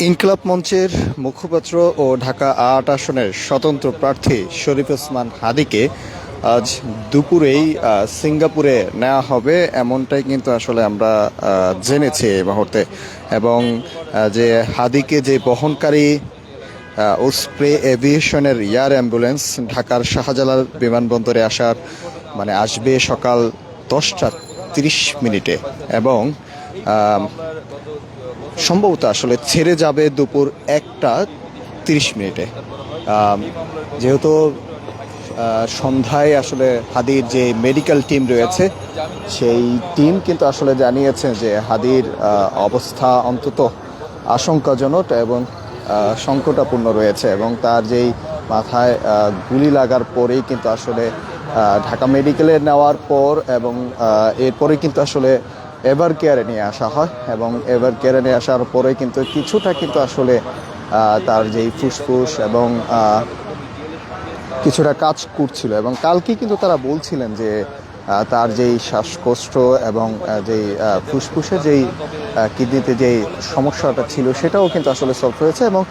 ইনকিলাব মঞ্চের মুখপাত্র ও ঢাকা ৮ আসনের স্বতন্ত্র প্রার্থী শরীফ ওসমান হাদীকে আজ দুপুরেই সিঙ্গাপুরে নেওয়া হবে, এমনটাই কিন্তু আসলে আমরা জেনেছি এই মুহূর্তে। এবং যে হাদীকে যে বহনকারী ওসপ্রে এভিয়েশনের এয়ার অ্যাম্বুলেন্স ঢাকার শাহজালাল বিমানবন্দরে আসবে সকাল 10টা 30 মিনিটে এবং সম্ভবত আসলে ছেড়ে যাবে দুপুর 1টা 30 মিনিটে। যেহেতু সন্ধ্যায় আসলে হাদীর যে মেডিকেল টিম রয়েছে সেই টিম কিন্তু আসলে জানিয়েছে যে হাদীর অবস্থা অন্তত আশঙ্কাজনক এবং সংকটাপূর্ণ রয়েছে, এবং তার যেই মাথায় গুলি লাগার পরেই কিন্তু আসলে ঢাকা মেডিকেলে নেওয়ার পর এবং এরপরে কিন্তু আসলে এভার কেয়ারে নিয়ে আসা হয়, এবং এভার কেয়ারে নিয়ে আসার পরে কিন্তু কিছুটা কিন্তু আসলে তার যেই ফুসফুস এবং কিছুটা কাজ করছিল। এবং কালকে কিন্তু তারা বলছিলেন যে তার যেই শ্বাসকষ্ট এবং যেই ফুসফুসে যেই কিডনিতে যেই সমস্যাটা ছিল সেটাও কিন্তু আসলে সলভ হয়েছে, এবং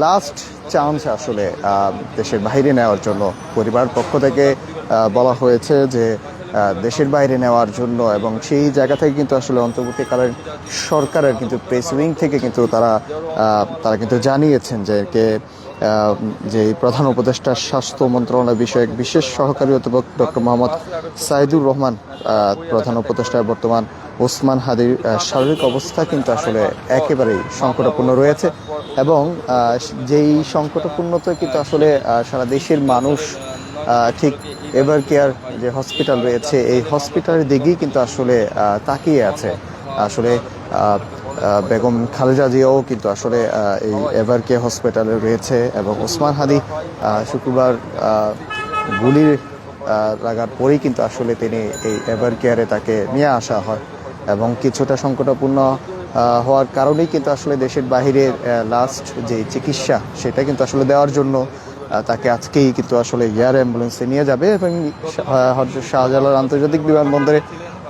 লাস্ট চান্স আসলে দেশের বাইরে নেওয়ার জন্য পরিবার পক্ষ থেকে বলা হয়েছে যে দেশের বাইরে নেওয়ার জন্য, এবং সেই জায়গা থেকে কিন্তু আসলে অন্তর্বর্তীকালীন সরকারের কিন্তু প্রেস উইং থেকে কিন্তু তারা কিন্তু জানিয়েছেন যে প্রধান উপদেষ্টা স্বাস্থ্য মন্ত্রণালয় বিষয়ক বিশেষ সহকারী অধ্যাপক ডক্টর মোহাম্মদ সাইদুর রহমান প্রধান উপদেষ্টা বর্তমান ওসমান হাদীর শারীরিক অবস্থা কিন্তু আসলে একেবারেই সংকটাপূর্ণ রয়েছে, এবং যেই সংকটাপূর্ণতা কিন্তু আসলে সারা দেশের মানুষ ঠিক এভার কেয়ার যে হসপিটাল রয়েছে এই হসপিটালের দিকেই কিন্তু আসলে তাকিয়ে আছে। আসলে বেগম খালেদা জিয়াও কিন্তু আসলে এই এভার কেয়ার হসপিটালে রয়েছে, এবং ওসমান হাদী শুক্রবার গুলি লাগার পরেই কিন্তু আসলে তিনি এই এভার কেয়ারে তাকে নিয়ে আসা হয়, এবং কিছুটা সংকটাপূর্ণ হওয়ার কারণেই কিন্তু আসলে দেশের বাহিরে লাস্ট যে চিকিৎসা সেটা কিন্তু আসলে দেওয়ার জন্য তাকে আজকেই কিন্তু আসলে এয়ার অ্যাম্বুলেন্সে নিয়ে যাবে, এবং হযরত শাহজালাল আন্তর্জাতিক বিমানবন্দরে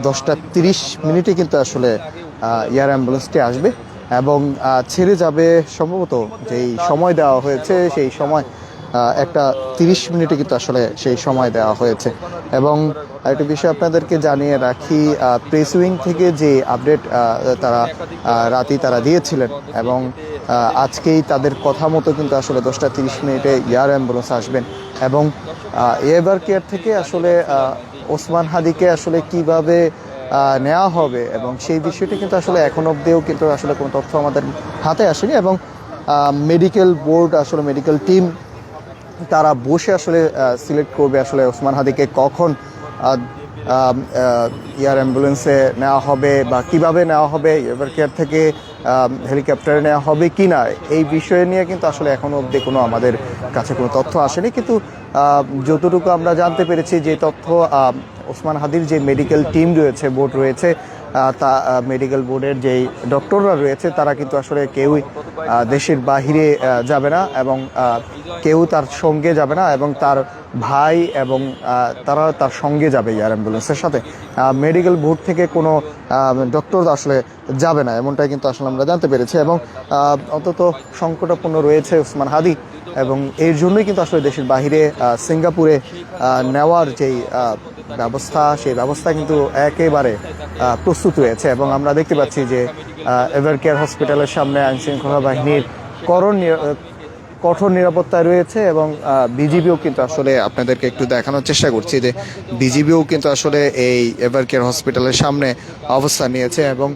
10টা 30 মিনিটে কিন্তু আসলে এয়ার অ্যাম্বুলেন্সটি আসবে এবং ছেড়ে যাবে। সম্ভবত যেই সময় দেওয়া হয়েছে সেই সময় 1টা 30 মিনিটে কিন্তু আসলে সেই সময় দেওয়া হয়েছে। এবং একটা বিষয় আপনাদেরকে জানিয়ে রাখি, প্রেস উইং থেকে যে আপডেট তারা দিয়েছিলেন, এবং আজকেই তাদের কথা মতো কিন্তু আসলে 10টা 30 মিনিটে এয়ার অ্যাম্বুলেন্স আসবেন, এবং এভার কেয়ার থেকে আসলে ওসমান হাদীকে আসলে কিভাবে নেওয়া হবে এবং সেই বিষয়টি কিন্তু আসলে এখন অবধিও কিন্তু আসলে কোনো তথ্য আমাদের হাতে আসেনি, এবং মেডিকেল বোর্ড আসলে মেডিকেল টিম তারা বসে আসলে সিলেক্ট করবে আসলে ওসমান হাদীকে কখন এয়ার অ্যাম্বুলেন্সে নেওয়া হবে বা কিভাবে নেওয়া হবে, এভার কেয়ার থেকে হেলিকপ্টারে নেওয়া হবে কি না, এই বিষয় নিয়ে কিন্তু আসলে এখনও অবধি কোনো আমাদের কাছে কোনো তথ্য আসেনি। কিন্তু যতটুকু আমরা জানতে পেরেছি যে তথ্য, ওসমান হাদীর যে মেডিকেল টিম রয়েছে, বোর্ড রয়েছে, তা মেডিকেল বোর্ডের যেই ডক্টররা রয়েছে তারা কিন্তু আসলে কেউই দেশের বাহিরে যাবে না, এবং কেউ তার সঙ্গে যাবে না, এবং তার ভাই এবং তারা তার সঙ্গে যাবে এয়ার অ্যাম্বুলেন্সের সাথে। মেডিকেল বোর্ড থেকে কোনো ডক্টর আসলে যাবে না, এমনটাই কিন্তু আসলে আমরা জানতে পেরেছি, এবং অন্তত সংকটাপূর্ণ রয়েছে ওসমান হাদী, এবং এর জন্যই কিন্তু আসলে দেশের বাহিরে সিঙ্গাপুরে নেওয়ার যেই ব্যবস্থা সেই ব্যবস্থা কিন্তু একেবারে প্রস্তুত রয়েছে। এবং আমরা দেখতে পাচ্ছি যে এভার কেয়ার হসপিটালের সামনে আইনশৃঙ্খলা বাহিনীর কঠোর নিরাপত্তায় রয়েছে, এবং বিজিবিও কিন্তু আসলে আপনাদেরকে একটু দেখানোর চেষ্টা করছি যে বিজিবিও কিন্তু আসলে এই এভার কেয়ার হসপিটালের সামনে অবস্থান নিয়েছে, এবং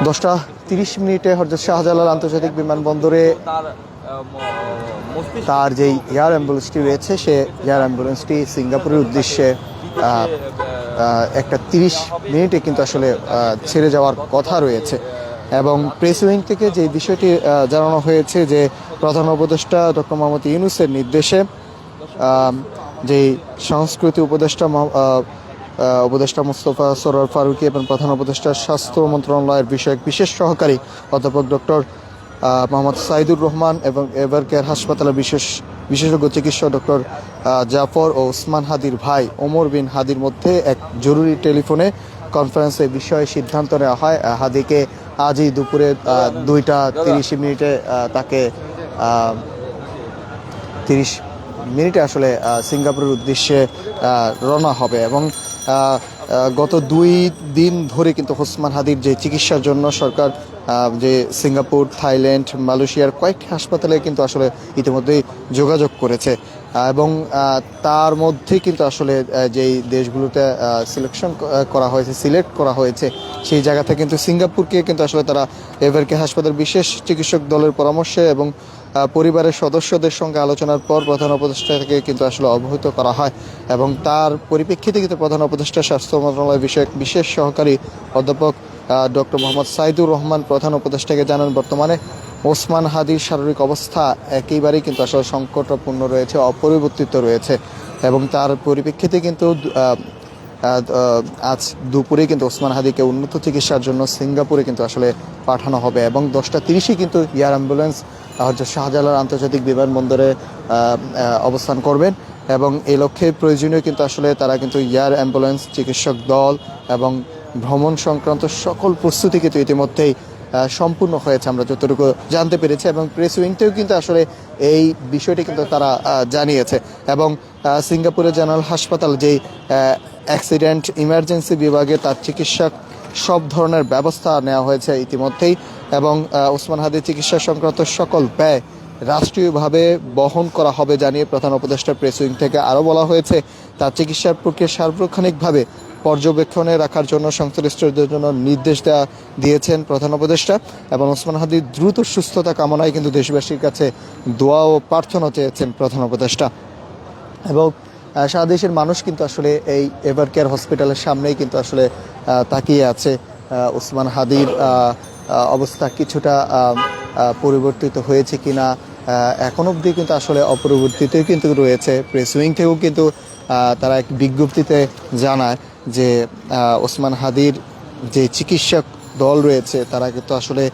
10টা 30 মিনিটে হযরত শাহজালাল আন্তর্জাতিক বিমানবন্দরে তার যেই এয়ার অ্যাম্বুলেন্সটি রয়েছে সে এয়ার অ্যাম্বুলেন্সটি সিঙ্গাপুরের উদ্দেশ্যে 1টা 30 মিনিটে কিন্তু আসলে ছেড়ে যাওয়ার কথা রয়েছে। এবং প্রেস উইং থেকে যে বিষয়টি জানানো হয়েছে যে প্রধান উপদেষ্টা ডক্টর মোহাম্মদ ইউনূসের নির্দেশে যেই সংস্কৃতি উপদেষ্টা মোস্তফা সরোয়ার ফারুকী এবং প্রধান উপদেষ্টা স্বাস্থ্য মন্ত্রণালয়ের বিষয়ক বিশেষ সহকারী অধ্যাপক ডক্টর মোহাম্মদ সাইদুর রহমান এবং এভার কেয়ার হাসপাতালের বিশেষজ্ঞ চিকিৎসক ডক্টর জাফর ও ওসমান হাদীর ভাই ওমর বিন হাদীর মধ্যে এক জরুরি টেলিফোনে কনফারেন্সে বিষয়ে সিদ্ধান্ত নেওয়া হয় হাদীকে আজই দুপুরে 2:30 তাকে 30 মিনিটে আসলে সিঙ্গাপুরের উদ্দেশ্যে রওনা হবে। এবং গত 2 দিন ধরে কিন্তু ওসমান হাদির যে চিকিৎসার জন্য সরকার যে সিঙ্গাপুর, থাইল্যান্ড, মালয়েশিয়ার কয়েকটি হাসপাতালে কিন্তু আসলে ইতিমধ্যেই যোগাযোগ করেছে। এবং তার মধ্যে কিন্তু আসলে যেই দেশগুলোতে সিলেক্ট করা হয়েছে সেই জায়গাতে কিন্তু সিঙ্গাপুরকে কিন্তু আসলে তারা এভারকে হাসপাতাল বিশেষ চিকিৎসক দলের পরামর্শে এবং পরিবারের সদস্যদের সঙ্গে আলোচনার পর প্রধান উপদেষ্টাকে কিন্তু আসলে অবহিত করা হয়। এবং তার পরিপ্রেক্ষিতে কিন্তু প্রধান উপদেষ্টা স্বাস্থ্য মন্ত্রণালয় বিষয়ক বিশেষ সহকারী অধ্যাপক ডক্টর মোহাম্মদ সাইদুর রহমান প্রধান উপদেষ্টাকে জানান বর্তমানে ওসমান হাদির শারীরিক অবস্থা একেবারেই কিন্তু আসলে সংকটপূর্ণ রয়েছে, অপরিবর্তিত রয়েছে। এবং তার পরিপ্রেক্ষিতে কিন্তু আজ দুপুরে কিন্তু ওসমান হাদিকে উন্নত চিকিৎসার জন্য সিঙ্গাপুরে কিন্তু আসলে পাঠানো হবে। এবং 10:30 কিন্তু এয়ার অ্যাম্বুলেন্স শাহজালাল আন্তর্জাতিক বিমানবন্দরে অবস্থান করবেন। এবং এই লক্ষ্যে প্রয়োজনীয় কিন্তু আসলে তারা কিন্তু এয়ার অ্যাম্বুলেন্স, চিকিৎসক দল এবং ভ্রমণ সংক্রান্ত সকল প্রস্তুতি কিন্তু ইতিমধ্যেই সম্পূর্ণ হয়েছে আমরা যতটুকু জানতে পেরেছি। এবং প্রেস উইংতেও কিন্তু আসলে এই বিষয়টি কিন্তু তারা জানিয়েছে। এবং সিঙ্গাপুরের জেনারেল হাসপাতাল যেই অ্যাক্সিডেন্ট ইমার্জেন্সি বিভাগে তার চিকিৎসক সব ধরনের ব্যবস্থা নেওয়া হয়েছে ইতিমধ্যেই। এবং ওসমান হাদির চিকিৎসা সংক্রান্ত সকল ব্যয় রাষ্ট্রীয়ভাবে বহন করা হবে জানিয়ে প্রধান উপদেষ্টা প্রেস উইং থেকে আরও বলা হয়েছে তার চিকিৎসার প্রক্রিয়া সার্বক্ষণিকভাবে পর্যবেক্ষণে রাখার জন্য সংশ্লিষ্টদের জন্য নির্দেশ দিয়েছেন প্রধান উপদেষ্টা। এবং ওসমান হাদির দ্রুত সুস্থতা কামনায় কিন্তু দেশবাসীর কাছে দোয়া ও প্রার্থনা চেয়েছেন প্রধান উপদেষ্টা। এবং সারা দেশের মানুষ কিন্তু আসলে এই এভার কেয়ার হসপিটালের সামনেই কিন্তু আসলে তাকিয়ে আছে। ওসমান হাদির অবস্থা কিছুটা পরিবর্তিত হয়েছে কিনা এখন অবধি কিন্তু আসলে অপরিবর্তিতই কিন্তু রয়েছে। প্রেস উইং থেকেও কিন্তু তারা এক বিজ্ঞপ্তিতে জানায় যে ওসমান হাদির যে চিকিৎসক দল রয়েছে তারা কিন্তু আসলে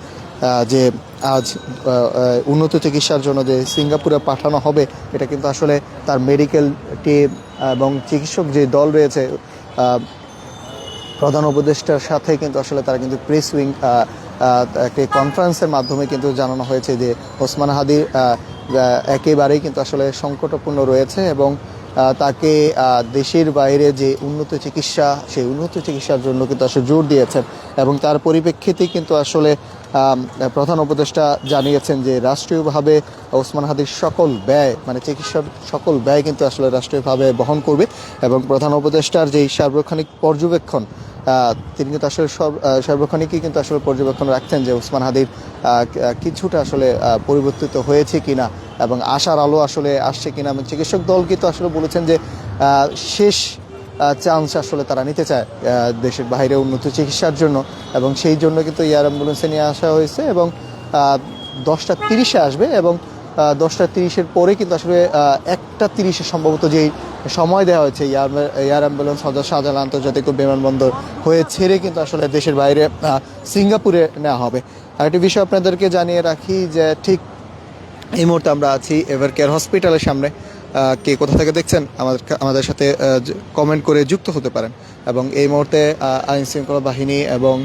যে আজ উন্নত চিকিৎসার জন্য যে সিঙ্গাপুরে পাঠানো হবে এটা কিন্তু আসলে তার মেডিকেল টিম এবং চিকিৎসক যে দল রয়েছে প্রধান উপদেষ্টার সাথে কিন্তু আসলে তারা কিন্তু প্রেস উইং একটি কনফারেন্সের মাধ্যমে কিন্তু জানানো হয়েছে যে ওসমান হাদির একেবারেই কিন্তু আসলে সংকটপূর্ণ রয়েছে। এবং তাকে দেশের বাইরে যে উন্নত চিকিৎসা সেই উন্নত চিকিৎসার জন্য কিন্তু আসলে জোর দিয়েছেন। এবং তার পরিপ্রেক্ষিতে কিন্তু আসলে প্রধান উপদেষ্টা জানিয়েছেন যে রাষ্ট্রীয়ভাবে ওসমান হাদির সকল ব্যয় মানে চিকিৎসার সকল ব্যয় কিন্তু আসলে রাষ্ট্রীয়ভাবে বহন করবে। এবং প্রধান উপদেষ্টার যেই সার্বক্ষণিক পর্যবেক্ষণ তিনি কিন্তু আসলে সার্বক্ষণিকই কিন্তু আসলে পর্যবেক্ষণ রাখছেন যে ওসমান হাদির কিছুটা আসলে পরিবর্তিত হয়েছে কিনা এবং আশার আলো আসলে আসছে কিনা। এবং চিকিৎসক দল কিন্তু আসলে বলেছেন যে শেষ চান্স আসলে তারা নিতে চায় দেশের বাইরে উন্নত চিকিৎসার জন্য। এবং সেই জন্য কিন্তু এয়ার অ্যাম্বুলেন্সে নিয়ে আসা হয়েছে। এবং 10:30 আসবে। এবং 10:30 পরে কিন্তু আসলে 1:30 সম্ভবত যেই সময় দেওয়া হয়েছে এয়ার অ্যাম্বুলেন্স শাহজালাল আন্তর্জাতিক বিমানবন্দর হয়ে ছেড়ে কিন্তু আসলে দেশের বাইরে সিঙ্গাপুরে নেওয়া হবে। আরেকটি বিষয় আপনাদেরকে জানিয়ে রাখি যে ঠিক এই মুহূর্তে আমরা আছি এভার কেয়ার হসপিটালের সামনে। কে কোথা থেকে দেখছেন আমাদের সাথে কমেন্ট করে যুক্ত হতে পারেন। এবং এই মুহূর্তে আইন শৃঙ্খলা বাহিনী এবং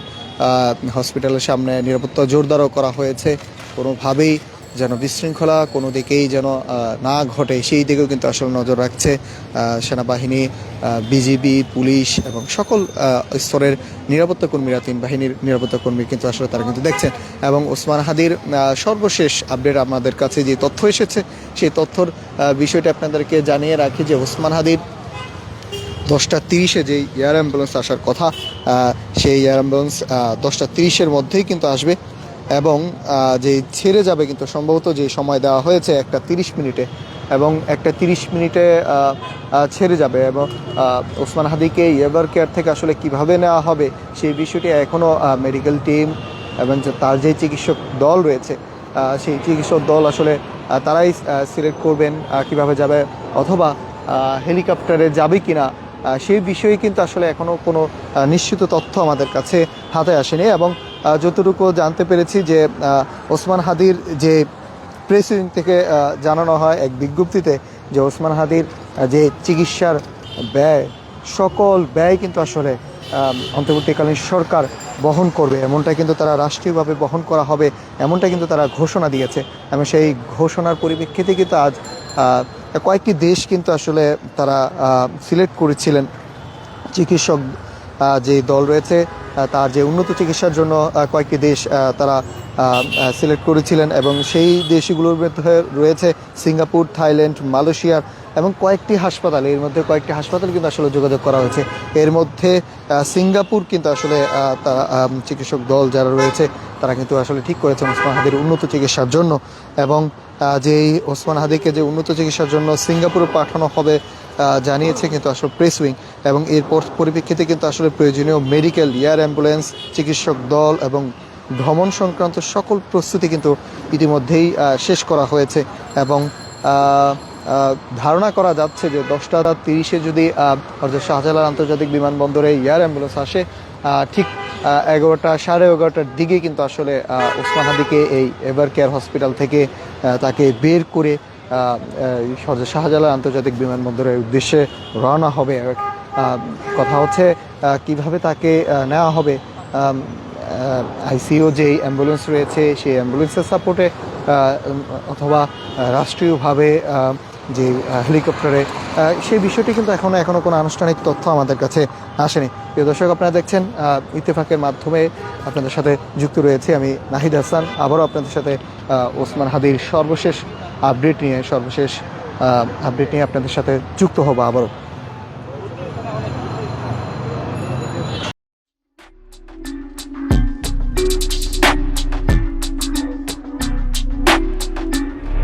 হসপিটালের সামনে নিরাপত্তা জোরদারও করা হয়েছে। কোনোভাবেই যেন বিশৃঙ্খলা কোনো দিকেই যেন না ঘটে সেই দিকেও কিন্তু আসলে নজর রাখছে সেনাবাহিনী, বিজিবি, পুলিশ এবং সকল স্তরের নিরাপত্তা কর্মীরা, 3 বাহিনীর নিরাপত্তা কর্মী কিন্তু আসলে তারা কিন্তু দেখছেন। এবং ওসমান হাদির সর্বশেষ আপডেট আমাদের কাছে যে তথ্য এসেছে সেই তথ্যর বিষয়টা আপনাদেরকে জানিয়ে রাখি যে ওসমান হাদির 10:30 যে এয়ার অ্যাম্বুলেন্স আসার কথা সেই এয়ার অ্যাম্বুলেন্স 10:30 মধ্যেই কিন্তু আসবে। এবং যে ছেড়ে যাবে কিন্তু সম্ভবত যে সময় দেওয়া হয়েছে 1:30 মিনিটে এবং 1:30 মিনিটে ছেড়ে যাবে। এবং ওসমান হাদিকে এভার কেয়ার থেকে আসলে কিভাবে নেওয়া হবে সেই বিষয়টি এখনও মেডিকেল টিম এবং তার যে চিকিৎসক দল রয়েছে সেই চিকিৎসক দল আসলে তারাই সিলেক্ট করবেন কিভাবে যাবে অথবা হেলিকপ্টারে যাবে কিনা সেই বিষয়ে কিন্তু আসলে এখনও কোনো নিশ্চিত তথ্য আমাদের কাছে হাতে আসেনি। এবং যতটুকু জানতে পেরেছি যে ওসমান হাদির যে প্রেস উইং থেকে জানানো হয় এক বিজ্ঞপ্তিতে যে ওসমান হাদির যে চিকিৎসার ব্যয় সকল ব্যয় কিন্তু আসলে অন্তর্বর্তীকালীন সরকার বহন করবে, এমনটা কিন্তু তারা রাষ্ট্রীয়ভাবে বহন করা হবে এমনটা কিন্তু তারা ঘোষণা দিয়েছে। এবং সেই ঘোষণার পরিপ্রেক্ষিতে কিন্তু আজ কয়েকটি দেশ কিন্তু আসলে তারা সিলেক্ট করেছিলেন চিকিৎসক যে দল রয়েছে তার যে উন্নত চিকিৎসার জন্য কয়েকটি দেশ তারা সিলেক্ট করেছিলেন, এবং সেই দেশগুলোর মধ্যে রয়েছে সিঙ্গাপুর, থাইল্যান্ড, মালয়েশিয়ার এবং কয়েকটি হাসপাতাল। এর মধ্যে কয়েকটি হাসপাতাল কিন্তু আসলে যোগাযোগ করা হয়েছে। এর মধ্যে সিঙ্গাপুর কিন্তু আসলে তারা চিকিৎসক দল যারা রয়েছে তারা কিন্তু আসলে ঠিক করেছেন ওসমান হাদির উন্নত চিকিৎসার জন্য, এবং যেই ওসমান হাদিকে যে উন্নত চিকিৎসার জন্য সিঙ্গাপুরে পাঠানো হবে জানিয়েছে কিন্তু আসলে প্রেস উইং। এবং এর পরিপ্রেক্ষিতে কিন্তু আসলে প্রয়োজনীয় মেডিকেল, এয়ার অ্যাম্বুলেন্স, চিকিৎসক দল এবং ভ্রমণ সংক্রান্ত সকল প্রস্তুতি কিন্তু ইতিমধ্যেই শেষ করা হয়েছে। এবং ধারণা করা যাচ্ছে যে 10:30 যদি শাহজালাল আন্তর্জাতিক বিমানবন্দরে এয়ার অ্যাম্বুলেন্স আসে, ঠিক 11টা, 11:30টার দিকে কিন্তু আসলে ওসমান হাদিকে এই এভার কেয়ার হসপিটাল থেকে তাকে বের করে শাহজালাল আন্তর্জাতিক বিমানবন্দরের উদ্দেশ্যে রওনা হবে। কথা হচ্ছে কিভাবে তাকে নেওয়া হবে। আইসিইউ যেই অ্যাম্বুলেন্স রয়েছে সেই অ্যাম্বুলেন্সের সাপোর্টে অথবা রাষ্ট্রীয়ভাবে যে হেলিকপ্টারে, সেই বিষয়টি কিন্তু এখনও কোনো আনুষ্ঠানিক তথ্য আমাদের কাছে আসেনি। প্রিয় দর্শক, আপনারা দেখছেন ইত্তেফাকের মাধ্যমে আপনাদের সাথে যুক্ত রয়েছে আমি নাহিদ হাসান। আবারও আপনাদের সাথে ওসমান হাদির সর্বশেষ আপডেট নিয়ে আপনাদের সাথে যুক্ত হবো আবারও।